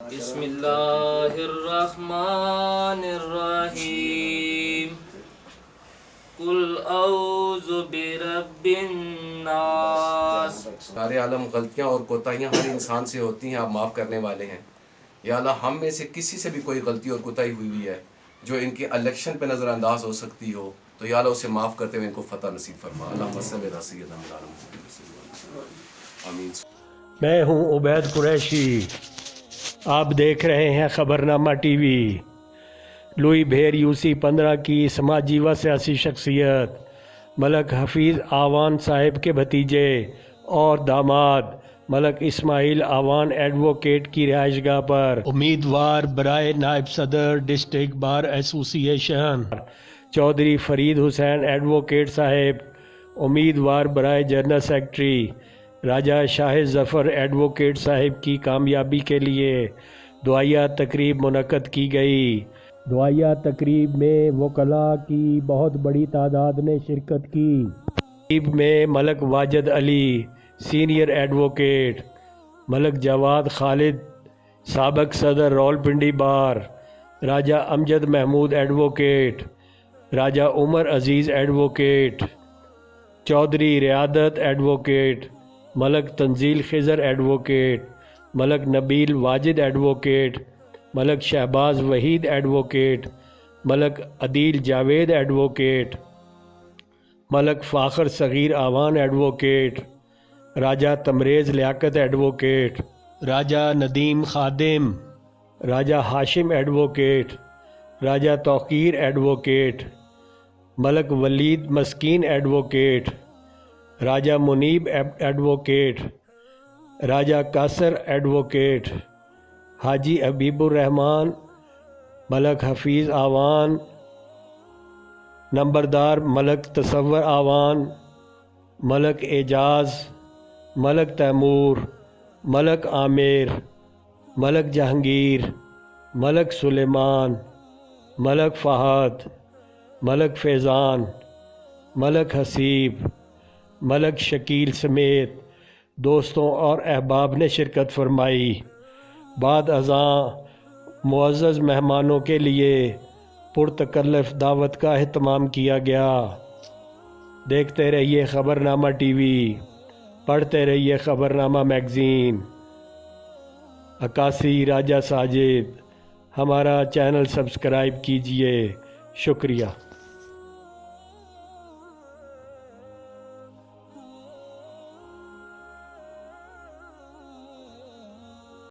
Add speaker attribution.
Speaker 1: بسم اللہ الرحمن الرحیم قل اعوذ برب الناس۔
Speaker 2: سارے عالم غلطیاں اور کوتاہیاں ہر انسان سے ہوتی ہیں، آپ معاف کرنے والے ہیں۔ یا اللہ ہم میں سے کسی سے بھی کوئی غلطی اور کوتاہی ہوئی ہے جو ان کے الیکشن پہ نظر انداز ہو سکتی ہو، تو یا اللہ اسے معاف کرتے ہوئے ان کو فتح نصیب فرما۔ اللہم صل علی سیدنا محمد۔ آمین۔
Speaker 3: میں ہوں عبید قریشی، آپ دیکھ رہے ہیں خبرنامہ ٹی وی۔ لوئی بھیر یوسی 15 کی سماجی و سیاسی شخصیت ملک حفیظ آوان صاحب کے بھتیجے اور داماد ملک اسماعیل آوان ایڈووکیٹ کی رہائش گاہ پر امیدوار برائے نائب صدر ڈسٹرکٹ بار ایسوسی ایشن چودھری فرید حسین ایڈووکیٹ صاحب، امیدوار برائے جنرل سیکرٹری راجہ شاہ ظفر ایڈووکیٹ صاحب کی کامیابی کے لیے دعائیہ تقریب منعقد کی گئی۔ دعائیہ تقریب میں وکلاء کی بہت بڑی تعداد نے شرکت کی۔ تقریب میں ملک واجد علی سینئر ایڈووکیٹ، ملک جواد خالد سابق صدر راولپنڈی بار، راجہ امجد محمود ایڈووکیٹ، راجہ عمر عزیز ایڈووکیٹ، چودھری ریادت ایڈووکیٹ، ملک تنزیل خضر ایڈووکیٹ، ملک نبیل واجد ایڈووکیٹ، ملک شہباز وحید ایڈووکیٹ، ملک عدیل جاوید ایڈووکیٹ، ملک فاخر صغیر آوان ایڈووکیٹ، راجہ تمریز لیاقت ایڈووکیٹ، راجہ ندیم خادم، راجہ ہاشم ایڈووکیٹ، راجہ توقیر ایڈووکیٹ، ملک ولید مسکین ایڈووکیٹ، راجہ منیب ایڈووکیٹ، راجہ قاصر ایڈووکیٹ، حاجی حبیب الرحمان ملک حفیظ آوان، نمبردار ملک تصور آوان، ملک اعجاز، ملک تیمور، ملک عامر، ملک جہانگیر، ملک سلیمان، ملک فہد، ملک فیضان، ملک حسیب، ملک شکیل سمیت دوستوں اور احباب نے شرکت فرمائی۔ بعد ازاں معزز مہمانوں کے لیے پرتکلف دعوت کا اہتمام کیا گیا۔ دیکھتے رہیے خبرنامہ ٹی وی، پڑھتے رہیے خبرنامہ میگزین۔ عکاسی راجہ ساجد، ہمارا چینل سبسکرائب کیجیے، شکریہ۔